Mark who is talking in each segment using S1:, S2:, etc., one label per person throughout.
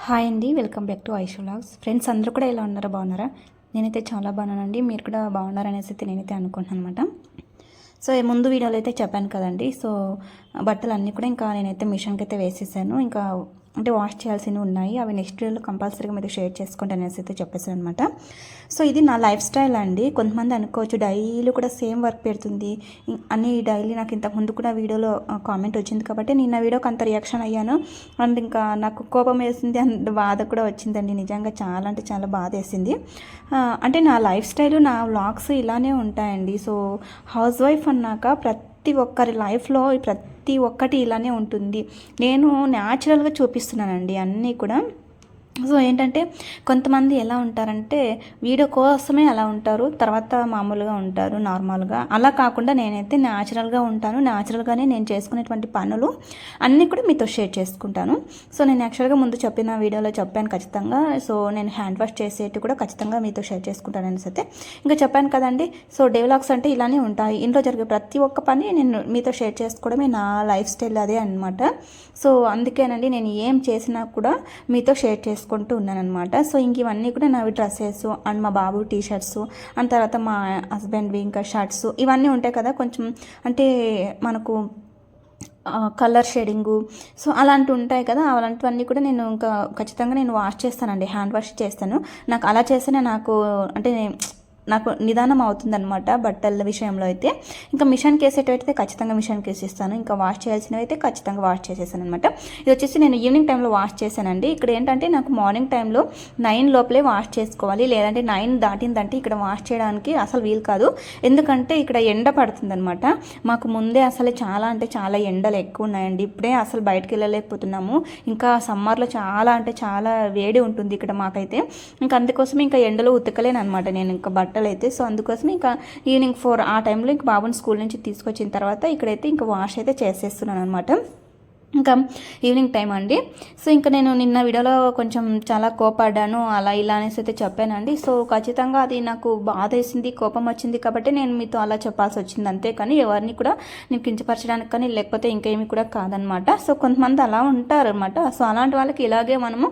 S1: Hi అండి, welcome back to Aishu vlogs. Friends అందరూ కూడా ఎలా ఉన్నారా, బాగున్నారా? నేనైతే చాలా బాగున్నానండి. మీరు కూడా బాగున్నారనేసి అయితే నేనైతే అనుకుంటున్నాను అనమాట. సో ముందు వీడియోలో అయితే చెప్పాను కదండి. సో బట్టలు అన్నీ కూడా ఇంకా నేనైతే మిషన్కి అయితే వేసేసాను. ఇంకా అంటే వాష్ చేయాల్సినవి ఉన్నాయి. అవి నెక్స్ట్ వీడియోలో కంపల్సరీగా మీరు షేర్ చేసుకుంటే అనేసి అయితే చెప్పేసాను అనమాట. సో ఇది నా లైఫ్ స్టైల్ అండి. కొంతమంది అనుకోవచ్చు డైలీ కూడా సేమ్ వర్క్ పెడుతుంది అని. డైలీ నాకు ఇంతకుముందు కూడా వీడియోలో కామెంట్ వచ్చింది కాబట్టి నేను ఆ వీడియోకి అంత రియాక్షన్ అయ్యాను. అండ్ ఇంకా నాకు కోపం వేసింది అండ్ బాధ కూడా వచ్చిందండి. నిజంగా చాలా అంటే చాలా బాధ వేసింది. అంటే నా లైఫ్ స్టైల్, నా వ్లాగ్స్ ఇలానే ఉంటాయండి. సో హౌస్ వైఫ్ అన్నాక ప్రతి ఒక్కరి లైఫ్లో ప్రతి ఒక్కటి ఇలానే ఉంటుంది. నేను న్యాచురల్గా చూపిస్తున్నానండి అన్నీ కూడా. సో ఏంటంటే కొంతమంది ఎలా ఉంటారంటే వీడియో కోసమే అలా ఉంటారు, తర్వాత మామూలుగా ఉంటారు నార్మల్గా. అలా కాకుండా నేనైతే న్యాచురల్గా ఉంటాను. న్యాచురల్గానే నేను చేసుకునేటువంటి పనులు అన్నీ కూడా మీతో షేర్ చేసుకుంటాను. సో నేను యాక్చువల్గా ముందు చెప్పిన వీడియోలో చెప్పాను ఖచ్చితంగా. సో నేను హ్యాండ్ వాష్ చేసేటి కూడా ఖచ్చితంగా మీతో షేర్ చేసుకుంటాను అనేసి అయితే ఇంకా చెప్పాను కదండి. సో డే వ్లాగ్స్ అంటే ఇలానే ఉంటాయి. ఇంట్లో జరిగే ప్రతి ఒక్క పని నేను మీతో షేర్ చేసుకోవడమే నా లైఫ్ స్టైల్ అదే అనమాట. సో అందుకేనండి నేను ఏం చేసినా కూడా మీతో షేర్ చేసుకుంటూ ఉన్నానమాట. సో ఇంక ఇవన్నీ కూడా నావి డ్రెస్సెస్ అండ్ మా బాబు టీషర్ట్స్ అండ్ తర్వాత మా హస్బెండ్వి ఇంకా షర్ట్స్ ఇవన్నీ ఉంటాయి కదా, కొంచెం అంటే మనకు కలర్ షేడింగు. సో అలాంటివి ఉంటాయి కదా, అలాంటివన్నీ కూడా నేను ఇంకా ఖచ్చితంగా నేను వాష్ చేస్తానండి, హ్యాండ్ వాష్ చేస్తాను. నాకు అలా చేస్తేనే నాకు నిదానం అవుతుందన్నమాట బట్టల విషయంలో అయితే. ఇంకా మిషన్కి వేసేటైతే ఖచ్చితంగా మిషన్కి వేసేస్తాను. ఇంకా వాష్ చేయాల్సినవి అయితే ఖచ్చితంగా వాష్ చేసేసాను అనమాట. ఇది వచ్చేసి నేను ఈవినింగ్ టైంలో వాష్ చేశానండి. ఇక్కడ ఏంటంటే నాకు మార్నింగ్ టైంలో 9 లోపలే వాష్ చేసుకోవాలి, లేదంటే 9 దాటిందంటే ఇక్కడ వాష్ చేయడానికి అసలు వీలు కాదు. ఎందుకంటే ఇక్కడ ఎండ పడుతుందనమాట. మాకు ముందే అసలు చాలా అంటే చాలా ఎండలు ఎక్కువ ఉన్నాయండి. ఇప్పుడే అసలు బయటకు వెళ్ళలేకపోతున్నాము. ఇంకా సమ్మర్లో చాలా అంటే చాలా వేడి ఉంటుంది ఇక్కడ మాకైతే. ఇంకా అందుకోసం ఇంకా ఎండలో ఉతకలేను అనమాట నేను ఇంకా బట్టలు అయితే. సో అందుకోసం ఇంకా ఈవినింగ్ 4 ఆ టైంలో ఇంకా బాబుని స్కూల్ నుంచి తీసుకొచ్చిన తర్వాత ఇక్కడైతే ఇంకా వాష్ అయితే చేసేస్తున్నాను అనమాట. ఇంకా ఈవినింగ్ టైం అండి. సో ఇంకా నేను నిన్న వీడియోలో కొంచెం చాలా కోపడ్డాను, అలా ఇలా అనేసి అయితే చెప్పానండి. సో ఖచ్చితంగా అది నాకు బాధ వేసింది, కోపం వచ్చింది కాబట్టి నేను మీతో అలా చెప్పాల్సి వచ్చింది అంతే. కానీ ఎవరిని కూడా నేను కించపరచడానికి కానీ లేకపోతే ఇంకేమి కూడా కాదనమాట. సో కొంతమంది అలా ఉంటారు అనమాట. సో అలాంటి వాళ్ళకి ఇలాగే మనము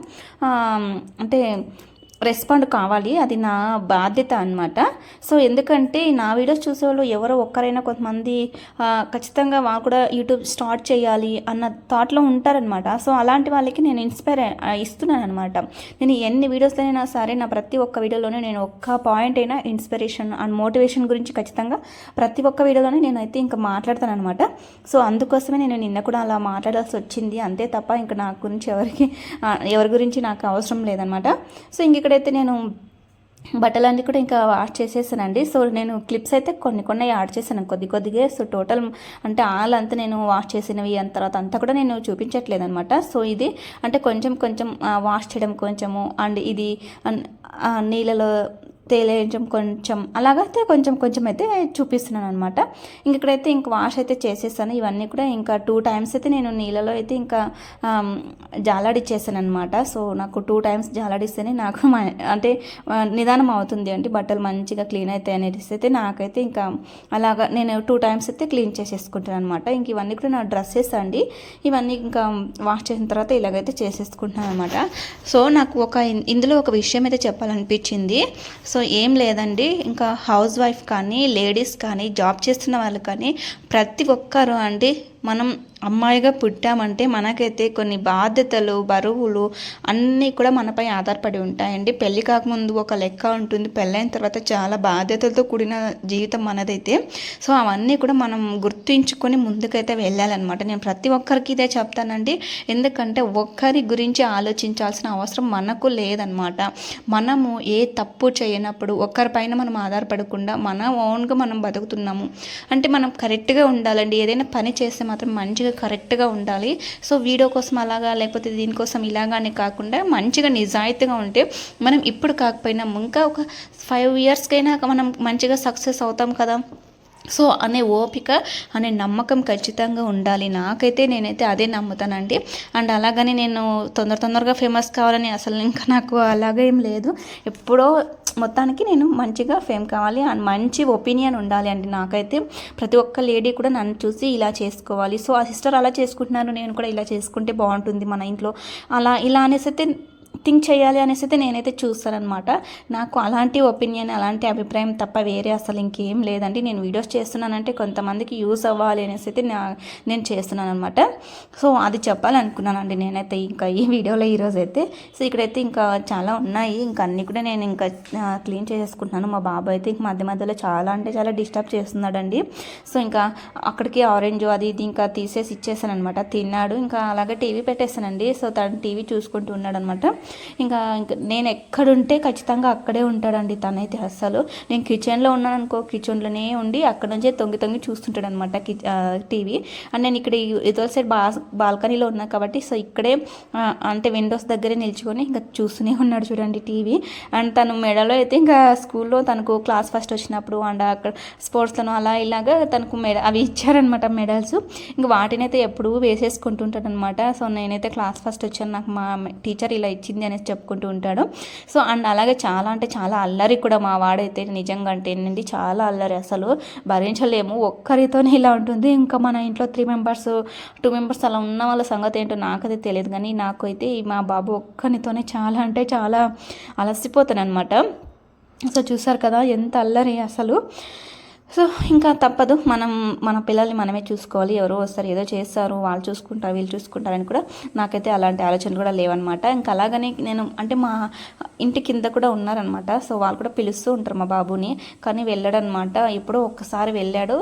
S1: అంటే రెస్పాండ్ కావాలి, అది నా బాధ్యత అనమాట. సో ఎందుకంటే నా వీడియోస్ చూసేవాళ్ళు ఎవరో ఒక్కరైనా కొంతమంది ఖచ్చితంగా వాళ్ళు కూడా యూట్యూబ్ స్టార్ట్ చేయాలి అన్న థాట్లో ఉంటారనమాట. సో అలాంటి వాళ్ళకి నేను ఇన్స్పైర్ ఇస్తున్నాను అనమాట. నేను ఎన్ని వీడియోస్లోనైనా సరే నా ప్రతి ఒక్క వీడియోలోనే నేను ఒక్క పాయింట్ అయినా ఇన్స్పిరేషన్ అండ్ మోటివేషన్ గురించి ఖచ్చితంగా ప్రతి ఒక్క వీడియోలోనే నేనైతే ఇంకా మాట్లాడతాను అనమాట. సో అందుకోసమే నేను నిన్న కూడా అలా మాట్లాడాల్సి వచ్చింది అంతే తప్ప ఇంకా నా గురించి ఎవరి గురించి నాకు అవసరం లేదనమాట. సో ఇక్కడైతే నేను బట్టలన్నీ కూడా ఇంకా వాష్ చేసేసానండి. సో నేను క్లిప్స్ అయితే కొన్ని యాడ్ చేశాను కొద్దిగా. సో టోటల్ అంటే ఆల్ అంతా నేను వాష్ చేసినవి అంత తర్వాత అంతా కూడా నేను చూపించట్లేదు అనమాట. సో ఇది అంటే కొంచెం వాష్ చేయడం కొంచెము అండ్ ఇది నీళ్ళలో తేలేయడం కొంచెం అలాగైతే కొంచెం అయితే చూపిస్తున్నాను అనమాట. ఇక్కడైతే ఇంక వాష్ అయితే చేసేసాను. ఇవన్నీ కూడా ఇంకా 2 టైమ్స్ అయితే నేను నీళ్ళలో అయితే ఇంకా జాలాడిచ్చేసాను అనమాట. సో నాకు 2 టైమ్స్ జాలాడిస్తేనే నాకు అంటే నిదానం అవుతుంది అంటే బట్టలు మంచిగా క్లీన్ అవుతాయి అనేసి అయితే నాకైతే ఇంకా అలాగా నేను 2 టైమ్స్ అయితే క్లీన్ చేసేసుకుంటాను అనమాట. ఇంక ఇవన్నీ కూడా నా డ్రెస్సెస్ అండి. ఇవన్నీ ఇంకా వాష్ చేసిన తర్వాత ఇలాగైతే చేసేసుకుంటున్నాను అనమాట. సో నాకు ఇందులో ఒక విషయం అయితే చెప్పాలనిపించింది. సో ఏం లేదండి, ఇంకా హౌస్ వైఫ్ కానీ లేడీస్ కానీ జాబ్ చేస్తున్న వాళ్ళు కానీ ప్రతి ఒక్కరు అండి మనం అమ్మాయిగా పుట్టామంటే మనకైతే కొన్ని బాధ్యతలు బరువులు అన్నీ కూడా మనపై ఆధారపడి ఉంటాయండి. పెళ్ళి కాకముందు ఒక లెక్క ఉంటుంది, పెళ్ళైన తర్వాత చాలా బాధ్యతలతో కూడిన జీవితం మనదైతే. సో అవన్నీ కూడా మనం గుర్తుంచుకొని ముందుకైతే వెళ్ళాలన్నమాట. నేను ప్రతి ఒక్కరికి ఇదే చెప్తానండి. ఎందుకంటే ఒక్కరి గురించి ఆలోచించాల్సిన అవసరం మనకు లేదనమాట. మనము ఏ తప్పు చేయనప్పుడు ఒక్కరిపైన మనం ఆధారపడకుండా మన ఓన్గా మనం బతుకుతున్నాము అంటే మనం కరెక్ట్గా ఉండాలండి. ఏదైనా పని చేస్తే మాత్రం మంచిగా కరెక్ట్గా ఉండాలి. సో వీడియో కోసం అలాగా లేకపోతే దీనికోసం ఇలాగానే కాకుండా మంచిగా నిజాయితీగా ఉంటే మనం ఇప్పుడు కాకపోయినా ఇంకా ఒక 5 ఇయర్స్కైనా మనం మంచిగా సక్సెస్ అవుతాం కదా. సో అనే ఓపిక అనే నమ్మకం ఖచ్చితంగా ఉండాలి. నాకైతే నేనైతే అదే నమ్ముతానండి. అండ్ అలాగని నేను తొందరగా ఫేమస్ కావాలని అసలు ఇంకా నాకు అలాగేం లేదు. ఎప్పుడో మొత్తానికి నేను మంచిగా ఫేమ్ కావాలి అండ్ మంచి ఒపీనియన్ ఉండాలి అండి. నాకైతే ప్రతి ఒక్క లేడీ కూడా నన్ను చూసి ఇలా చేసుకోవాలి, సో ఆ సిస్టర్ అలా చేసుకుంటున్నారు నేను కూడా ఇలా చేసుకుంటే బాగుంటుంది మన ఇంట్లో అలా ఇలా అనేసి అయితే థింక్ చేయాలి అనేసి అయితే నేనైతే చూస్తానన్నమాట. నాకు అలాంటి ఒపీనియన్, అలాంటి అభిప్రాయం తప్ప వేరే అసలు ఇంకేం లేదండి. నేను వీడియోస్ చేస్తున్నానంటే కొంతమందికి యూస్ అవ్వాలి అనేసి అయితే నేను చేస్తున్నాను అనమాట. సో అది చెప్పాలనుకున్నానండి నేనైతే ఇంకా ఈ వీడియోలో ఈరోజైతే. సో ఇక్కడైతే ఇంకా చాలా ఉన్నాయి, ఇంకా అన్నీ కూడా నేను ఇంకా క్లీన్ చేసేసుకుంటున్నాను. మా బాబు అయితే ఇంక మధ్య మధ్యలో చాలా అంటే చాలా డిస్టర్బ్ చేస్తున్నాడండి. సో ఇంకా అక్కడికి ఆరెంజ్ అది ఇది ఇంకా తీసేసి ఇచ్చేసాను అనమాట. తిన్నాడు, ఇంకా అలాగే టీవీ పెట్టేసానండి. సో తను టీవీ చూసుకుంటూ ఉన్నాడు అనమాట. ఇంకా నేను ఎక్కడుంటే ఖచ్చితంగా అక్కడే ఉంటాడండి తనైతే. అస్సలు నేను కిచెన్లో ఉన్నాను అనుకో, కిచెన్లోనే ఉండి అక్కడ నుంచే తొంగి తొంగి చూస్తుంటాడు అనమాట టీవీ. అండ్ నేను ఇక్కడ ఇదో సైడ్ బాల్కనీలో ఉన్నా కాబట్టి సో ఇక్కడే అంటే విండోస్ దగ్గరే నిల్చుకొని ఇంకా చూస్తూనే ఉన్నాడు చూడండి టీవీ. అండ్ తను మెడలో అయితే ఇంకా స్కూల్లో తనకు క్లాస్ ఫస్ట్ వచ్చినప్పుడు అండ్ అక్కడ స్పోర్ట్స్లోనూ అలా ఇలాగా తనకు అవి ఇచ్చారనమాట మెడల్స్. ఇంకా వాటిని అయితే ఎప్పుడూ వేసేసుకుంటుంటాడు అనమాట. సో నేనైతే క్లాస్ ఫస్ట్ వచ్చాను, నాకు మా టీచర్ ఇలా ఇచ్చింది అనేసి చెప్పుకుంటూ ఉంటాడు. సో అండ్ అలాగే చాలా అంటే చాలా అల్లరి కూడా మా వాడైతే, నిజంగా అంటే ఏంటండి చాలా అల్లరి, అసలు భరించలేము. ఒక్కరితోనే ఇలా ఉంటుంది. ఇంకా మన ఇంట్లో 3 మెంబర్స్ 2 మెంబర్స్ అలా ఉన్న వాళ్ళ సంగతి ఏంటో నాకైతే తెలియదు, కానీ నాకు అయితే మా బాబు ఒక్కరితోనే చాలా అంటే చాలా అలసిపోతాను అనమాట. సో చూసారు కదా ఎంత అల్లరి అసలు. సో ఇంకా తప్పదు, మన పిల్లల్ని మనమే చూసుకోవాలి. ఎవరో వస్తారు ఏదో చేస్తారు, వాళ్ళు చూసుకుంటారు వీళ్ళు చూసుకుంటారని కూడా నాకైతే అలాంటి ఆలోచనలు కూడా లేవన్నమాట. ఇంకా అలాగని నేను అంటే మా ఇంటి కింద కూడా ఉన్నారనమాట. సో వాళ్ళు కూడా పిలుస్తూ ఉంటారు మా బాబుని, కానీ వెళ్ళాడనమాట. ఎప్పుడో ఒక్కసారి వెళ్ళాడు,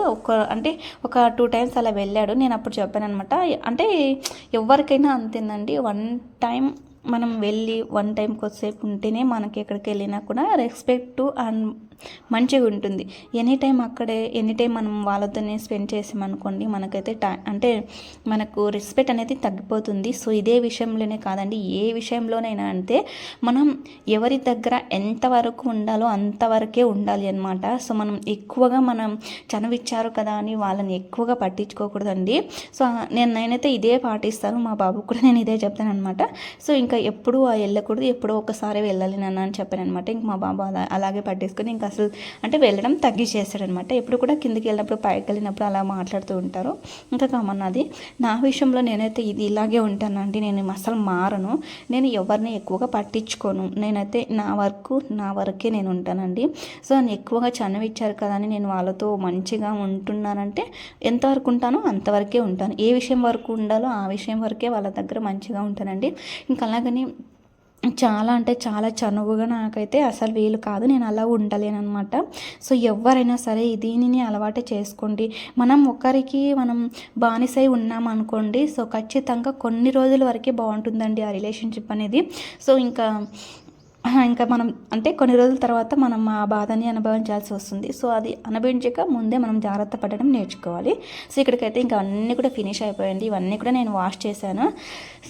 S1: అంటే ఒక 2 టైమ్స్ అలా వెళ్ళాడు. నేను అప్పుడు చెప్పాను అనమాట, అంటే ఎవరికైనా అంతేనండి, 1 టైం మనం వెళ్ళి 1 టైం కొద్దిసేపు ఉంటేనే మనకి ఎక్కడికి వెళ్ళినా కూడా రెస్పెక్ట్ అండ్ మంచిగా ఉంటుంది. ఎనీ టైం మనం వాళ్ళతోనే స్పెండ్ చేసామనుకోండి, మనకైతే అంటే మనకు రెస్పెక్ట్ అనేది తగ్గిపోతుంది. సో ఇదే విషయంలోనే కాదండి, ఏ విషయంలోనైనా అంతే. మనం ఎవరి దగ్గర ఎంతవరకు ఉండాలో అంతవరకే ఉండాలి అనమాట. సో మనం ఎక్కువగా చనువిచ్చారు కదా అని వాళ్ళని ఎక్కువగా పట్టించుకోకూడదండి. సో నేనైతే ఇదే పాటిస్తాను, మా బాబుకు కూడా నేను ఇదే చెప్తాను అనమాట. సో ఇంకా ఎప్పుడూ వెళ్ళకూడదు, ఎప్పుడో ఒకసారి వెళ్ళాలి నాన్న అని చెప్పాను అనమాట. ఇంక మా బాబు అలాగే పట్టేసుకొని ఇంకా అసలు అంటే వెళ్ళడం తగ్గించేస్తాడనమాట. ఎప్పుడు కూడా కిందికి వెళ్ళినప్పుడు పైకి వెళ్ళినప్పుడు అలా మాట్లాడుతూ ఉంటారు. ఇంకా కామన్ అది. నా విషయంలో నేనైతే ఇది ఇలాగే ఉంటానండి, నేను అసలు మారను. నేను ఎవరిని ఎక్కువగా పట్టించుకోను. నేనైతే నా వరకే నేను ఉంటానండి. సో నన్ను ఎక్కువగా చనువిచ్చారు కదా అని నేను వాళ్ళతో మంచిగా ఉంటున్నానంటే ఎంతవరకు ఉంటానో అంతవరకే ఉంటాను. ఏ విషయం వరకు ఉండాలో ఆ విషయం వరకే వాళ్ళ దగ్గర మంచిగా ఉంటానండి. ఇంకా అలాగని చాలా అంటే చాలా చనువుగా నాకైతే అసలు వీలు కాదు, నేను అలా ఉండలేనమాట. సో ఎవరైనా సరే దీనిని అలవాటు చేసుకోండి. మనం బానిసై ఉన్నామనుకోండి, సో ఖచ్చితంగా కొన్ని రోజుల వరకే బాగుంటుందండి ఆ రిలేషన్షిప్ అనేది. సో ఇంకా మనం అంటే కొన్ని రోజుల తర్వాత మనం ఆ బాధని అనుభవించాల్సి వస్తుంది. సో అది అనుభవించక ముందే మనం జాగ్రత్త పడడం నేర్చుకోవాలి. సో ఇక్కడికైతే ఇంకా అన్నీ కూడా ఫినిష్ అయిపోయింది. ఇవన్నీ కూడా నేను వాష్ చేశాను.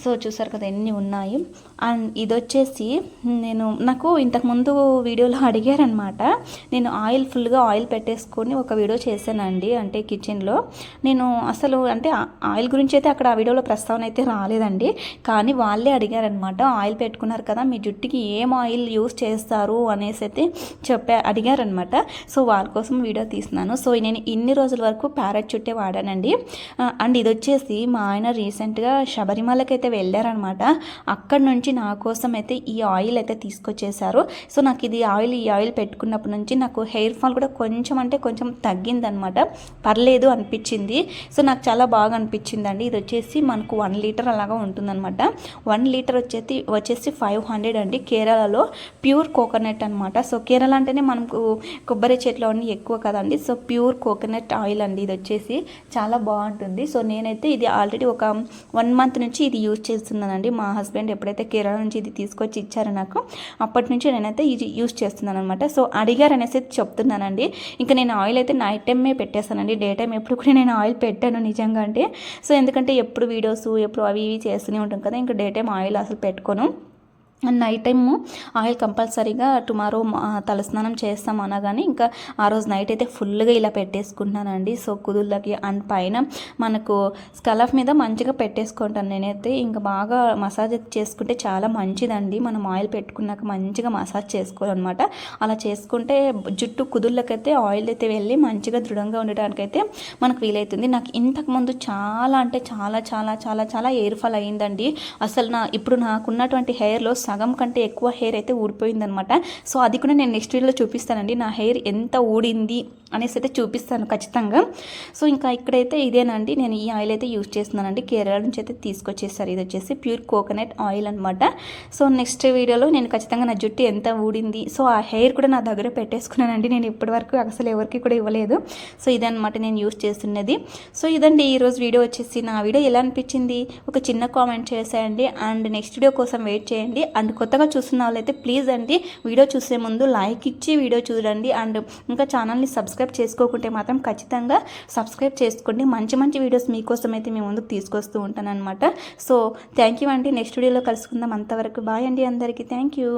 S1: సో చూసారు కదా ఎన్ని ఉన్నాయి. అండ్ ఇది వచ్చేసి నాకు ఇంతకుముందు వీడియోలో అడిగారనమాట. నేను ఫుల్గా ఆయిల్ పెట్టేసుకొని ఒక వీడియో చేశానండి, అంటే కిచెన్లో. నేను అసలు అంటే ఆయిల్ గురించి అయితే అక్కడ ఆ వీడియోలో ప్రస్తావన అయితే రాలేదండి, కానీ వాళ్ళే అడిగారనమాట, ఆయిల్ పెట్టుకున్నారు కదా మీ జుట్టుకి ఏం ఆయిల్ యూస్ చేస్తారు అనేసి అయితే అడిగారనమాట. సో వాళ్ళ కోసం వీడియో తీస్తున్నాను. సో నేను ఇన్ని రోజుల వరకు ప్యారెట్ చుట్టే వాడానండి. అండ్ ఇది వచ్చేసి మా ఆయన రీసెంట్గా శబరిమలకి అయితే వెళ్ళారనమాట. అక్కడ నుంచి నా కోసం అయితే ఈ ఆయిల్ అయితే తీసుకొచ్చేసారు. సో నాకు ఈ ఆయిల్ పెట్టుకున్నప్పటి నుంచి నాకు హెయిర్ ఫాల్ కూడా కొంచెం తగ్గిందనమాట, పర్లేదు అనిపించింది. సో నాకు చాలా బాగా అనిపించిందండి. ఇది వచ్చేసి మనకు 1 లీటర్ అలాగా ఉంటుందన్నమాట. 1 లీటర్ వచ్చేసి 500 అండి. కేరళలో ప్యూర్ కోకోనట్ అనమాట. సో కేరళ అంటేనే మనకు కొబ్బరి చెట్లు అన్నీ ఎక్కువ కదండి. సో ప్యూర్ కోకోనట్ ఆయిల్ అండి ఇది వచ్చేసి, చాలా బాగుంటుంది. సో నేనైతే ఇది ఆల్రెడీ ఒక 1 మంత్ నుంచి ఇది యూజ్ చేస్తున్నానండి. మా హస్బెండ్ ఎప్పుడైతే కేరళ నుంచి ఇది తీసుకొచ్చి ఇచ్చారో నాకు, అప్పటి నుంచి నేనైతే ఇది యూజ్ చేస్తున్నాను అనమాట. సో అడిగారు అనేసి చెప్తున్నానండి. ఇంకా నేను ఆయిల్ అయితే నైట్ టైమే పెట్టేస్తానండి, డే టైం ఎప్పుడు కూడా నేను ఆయిల్ పెట్టాను నిజంగా అంటే. సో ఎందుకంటే ఎప్పుడు వీడియోస్ ఎప్పుడు అవి ఇవి చేస్తూనే ఉంటాం కదా, ఇంకా డే టైం ఆయిల్ అసలు పెట్టుకోను. అండ్ నైట్ టైము ఆయిల్ కంపల్సరీగా టుమారో తలస్నానం చేస్తాం అనగానే ఇంకా ఆ రోజు నైట్ అయితే ఫుల్గా ఇలా పెట్టేసుకుంటున్నానండి. సో కుదుళ్ళకి అండ్ పైన మనకు స్కలఫ్ మీద మంచిగా పెట్టేసుకుంటాను నేనైతే. ఇంకా బాగా మసాజ్ చేసుకుంటే చాలా మంచిదండి. మనం ఆయిల్ పెట్టుకున్నాక మంచిగా మసాజ్ చేసుకోవాలన్నమాట. అలా చేసుకుంటే జుట్టు కుదుళ్ళకైతే ఆయిల్ అయితే వెళ్ళి మంచిగా దృఢంగా ఉండడానికైతే మనకు వీలవుతుంది. నాకు ఇంతకుముందు చాలా అంటే చాలా చాలా చాలా చాలా హెయిర్ ఫాల్ అయ్యిందండి. అసలు ఇప్పుడు నాకున్నటువంటి హెయిర్లో సగం కంటే ఎక్కువ హెయిర్ అయితే ఊడిపోయిందనమాట. సో అది కూడా నేను నెక్స్ట్ వీడియోలో చూపిస్తానండి, నా హెయిర్ ఎంత ఊడింది అనేసి అయితే చూపిస్తాను ఖచ్చితంగా. సో ఇంకా ఇక్కడైతే ఇదేనండి, నేను ఈ ఆయిల్ అయితే యూజ్ చేస్తున్నానండి, కేరళ నుంచి అయితే తీసుకొచ్చేసారు. ఇది వచ్చేసి ప్యూర్ కోకోనట్ ఆయిల్ అనమాట. సో నెక్స్ట్ వీడియోలో నేను ఖచ్చితంగా నా జుట్టు ఎంత ఊడింది, సో ఆ హెయిర్ కూడా నా దగ్గర పెట్టేసుకున్నానండి. నేను ఇప్పటివరకు అసలు ఎవరికి కూడా ఇవ్వలేదు. సో ఇదనమాట నేను యూజ్ చేస్తున్నది. సో ఇదండి ఈరోజు వీడియో వచ్చేసి. నా వీడియో ఎలా అనిపించింది ఒక చిన్న కామెంట్ చేసేయండి. అండ్ నెక్స్ట్ వీడియో కోసం వెయిట్ చేయండి. అండ్ కొత్తగా చూస్తున్న వాళ్ళైతే ప్లీజ్ అండి వీడియో చూసే ముందు లైక్ ఇచ్చి వీడియో చూడండి. అండ్ ఇంకా ఛానల్ని సబ్స్క్రైబ్ చేసుకోకుంటే మాత్రం ఖచ్చితంగా సబ్స్క్రైబ్ చేసుకోండి. మంచి మంచి వీడియోస్ మీకోసం అయితే మేము ముందుకు తీసుకొస్తూ ఉంటాను అనమాట. సో థ్యాంక్ యూ అండి. నెక్స్ట్ వీడియోలో కలుసుకుందాం. అంతవరకు బాయ్ అండి అందరికీ. Thank you.